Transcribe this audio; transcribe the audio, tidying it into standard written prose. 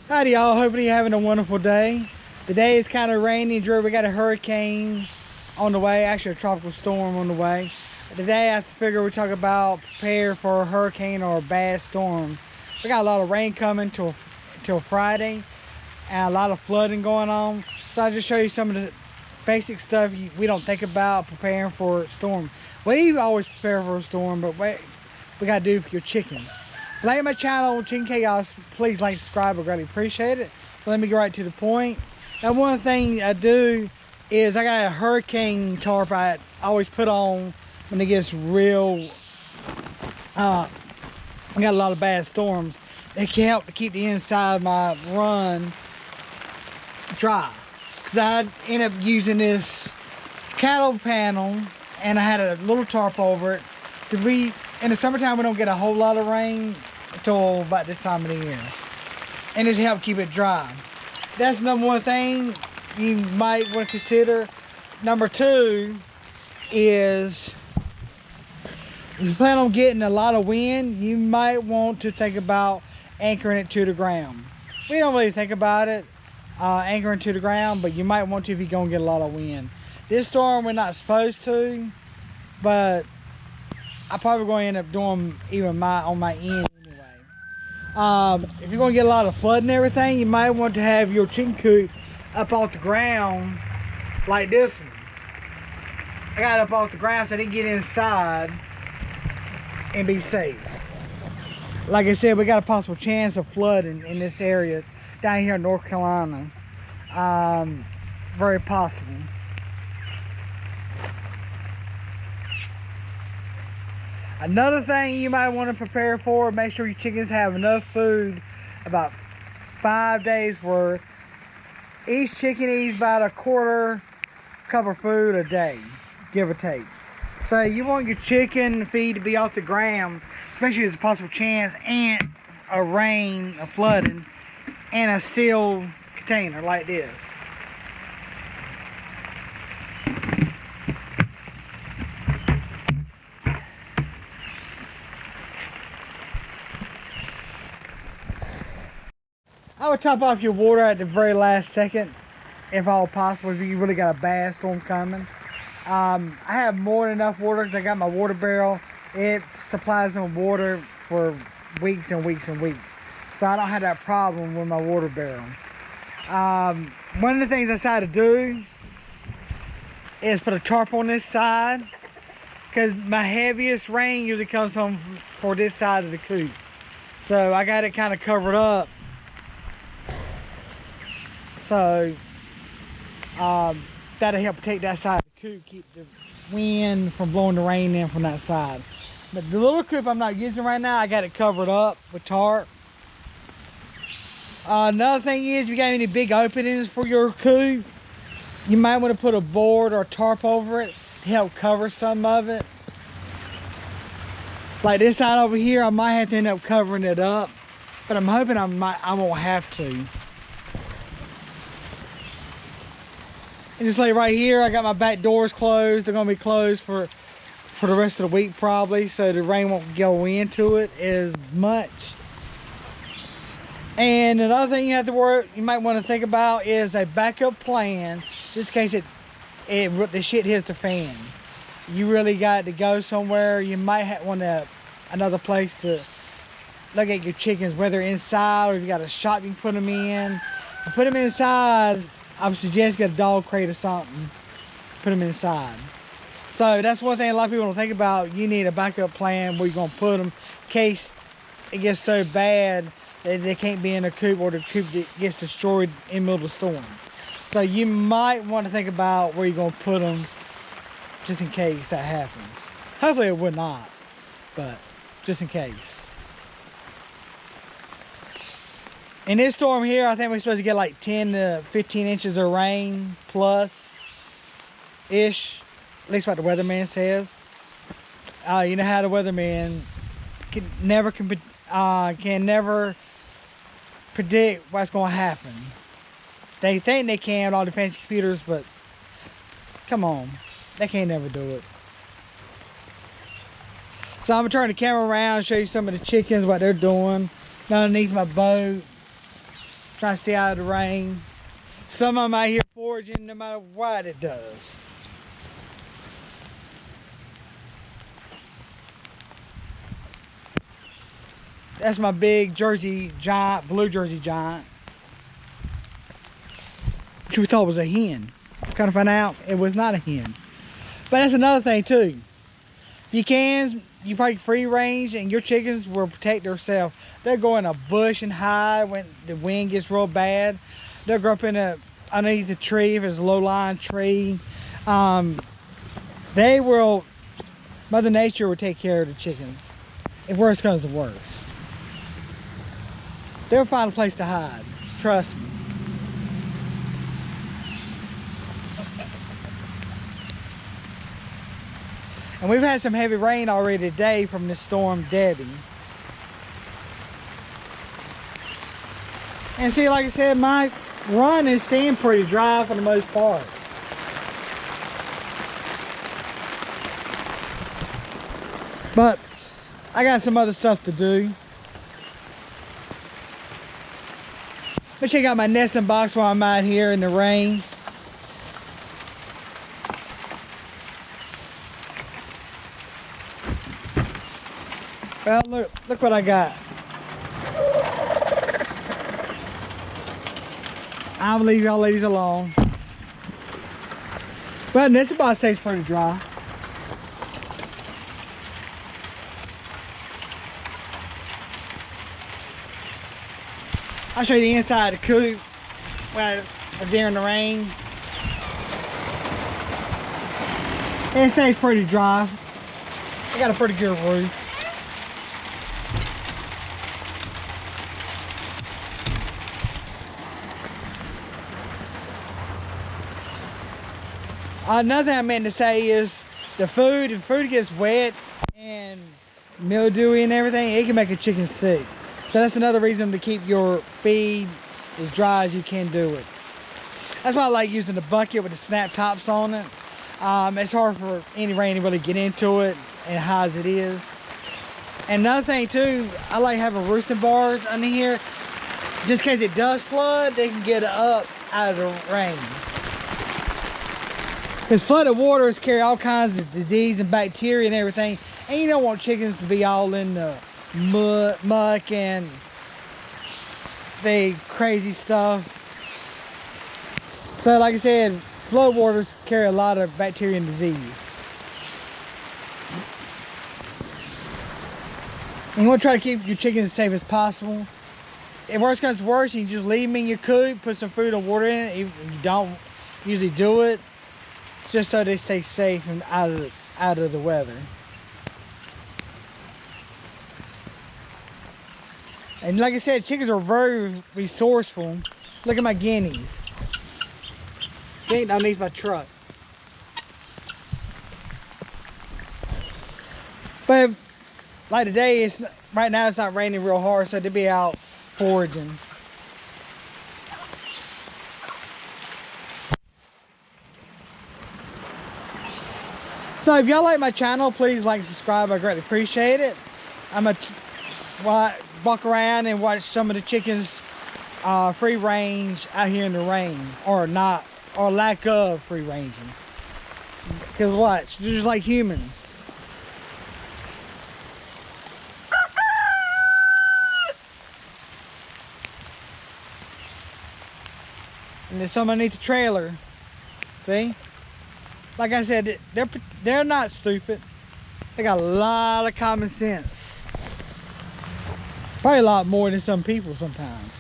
Howdy y'all, hopefully you're having a wonderful day. The day is kind of rainy and dreary. We got a hurricane on the way, actually a tropical storm on the way. Today I figure we talk about prepare for a hurricane or a bad storm. We got a lot of rain coming till Friday and a lot of flooding going on. So I'll just show you some of the basic stuff we don't think about preparing for a storm. We always prepare for a storm, but we got to do for your chickens. Like my channel, Chicken Chaos, please like, subscribe, I greatly appreciate it. So let me get right to the point. Now one thing I do is I got a hurricane tarp I always put on when it gets real, I got a lot of bad storms. They can help to keep the inside of my run dry. Cause I end up using this cattle panel and I had a little tarp over it. Cause in the summertime we don't get a whole lot of rain until about this time of the year. And it's help keep it dry. That's number one thing you might want to consider. Number two is if you plan on getting a lot of wind, you might want to think about anchoring it to the ground. We don't really think about it, anchoring to the ground, but you might want to if you're gonna get a lot of wind. This storm we're not supposed to, but I'm probably going to end up doing even on my end anyway. If you're going to get a lot of flood and everything, you might want to have your chicken coop up off the ground like this one. I got it up off the ground so they can get inside and be safe. Like I said, we got a possible chance of flooding in this area down here in North Carolina. Very possible. Another thing you might want to prepare for, make sure your chickens have enough food, about 5 days worth. Each chicken eats about a quarter cup of food a day, give or take. So you want your chicken feed to be off the ground, especially if there's a possible chance and a rain, a flooding, and a sealed container like this. I would top off your water at the very last second, if all possible, if you really got a bad storm coming. I have more than enough water because I got my water barrel. It supplies them water for weeks and weeks and weeks. So I don't have that problem with my water barrel. One of the things I decided to do is put a tarp on this side because my heaviest rain usually comes from for this side of the coop. So I got it kind of covered up. So that'll help protect that side of the coop, keep the wind from blowing the rain in from that side. But the little coop I'm not using right now, I got it covered up with tarp. Another thing is, if you got any big openings for your coop, you might want to put a board or a tarp over it to help cover some of it. Like this side over here, I might have to end up covering it up, but I'm hoping I won't have to. And just like right here, I got my back doors closed. They're gonna be closed for the rest of the week probably, so the rain won't go into it as much. And another thing you might want to think about is a backup plan. In this case, the shit hits the fan. You really got to go somewhere. You might want another place to look at your chickens, whether inside or if you got a shop you can put them in. To put them inside, I would suggest get a dog crate or something, put them inside. So that's one thing a lot of people don't think about. You need a backup plan where you're gonna put them in case it gets so bad that they can't be in a coop or the coop gets destroyed in the middle of the storm. So you might want to think about where you're gonna put them just in case that happens. Hopefully it would not, but just in case. In this storm here, I think we're supposed to get like 10 to 15 inches of rain plus-ish. At least what the weatherman says. You know how the weatherman can never predict what's going to happen. They think they can, all the fancy computers, but come on. They can't never do it. So I'm going to turn the camera around and show you some of the chickens, what they're doing underneath my boat. trying to stay out of the rain. Some of them out here foraging no matter what it does. That's my big Jersey giant, blue Jersey giant. Which we thought was a hen. Kind of found out it was not a hen. But that's another thing too. You probably free range and your chickens will protect themselves. They'll go in a bush and hide when the wind gets real bad. They'll go up underneath the tree if it's a low-lying tree. Mother Nature will take care of the chickens if worse comes to worse. They'll find a place to hide, trust me. And we've had some heavy rain already today from this storm Debbie. And see, like I said, my run is staying pretty dry for the most part. But I got some other stuff to do. Let's check out my nesting box while I'm out here in the rain. Well, look what I got. I'll leave y'all ladies alone. But nesting box stays pretty dry. I'll show you the inside of the coop during the rain. It stays pretty dry. I got a pretty good roof. Another thing I meant to say is the food, if food gets wet and mildewy and everything, it can make a chicken sick. So that's another reason to keep your feed as dry as you can do it. That's why I like using the bucket with the snap tops on it. It's hard for any rain to really get into it and high as it is. And another thing too, I like having roosting bars under here. Just in case it does flood, they can get up out of the rain. Because flooded waters carry all kinds of disease and bacteria and everything. And you don't want chickens to be all in the muck and the crazy stuff. So like I said, flood waters carry a lot of bacteria and disease. And you want to try to keep your chickens as safe as possible. If worse comes to worse, you can just leave them in your coop, put some food and water in it. You don't usually do it. It's just so they stay safe and out of the weather. And like I said, chickens are very resourceful. Look at my guineas. See, underneath my truck. But like today, right now it's not raining real hard, so they'll be out foraging. So if y'all like my channel, please like and subscribe. I greatly appreciate it. I'm going to walk around and watch some of the chickens free range out here in the rain, or lack of free ranging. Because watch, they're just like humans. And there's some underneath the trailer. See? Like I said, they're not stupid. They got a lot of common sense. Probably a lot more than some people sometimes.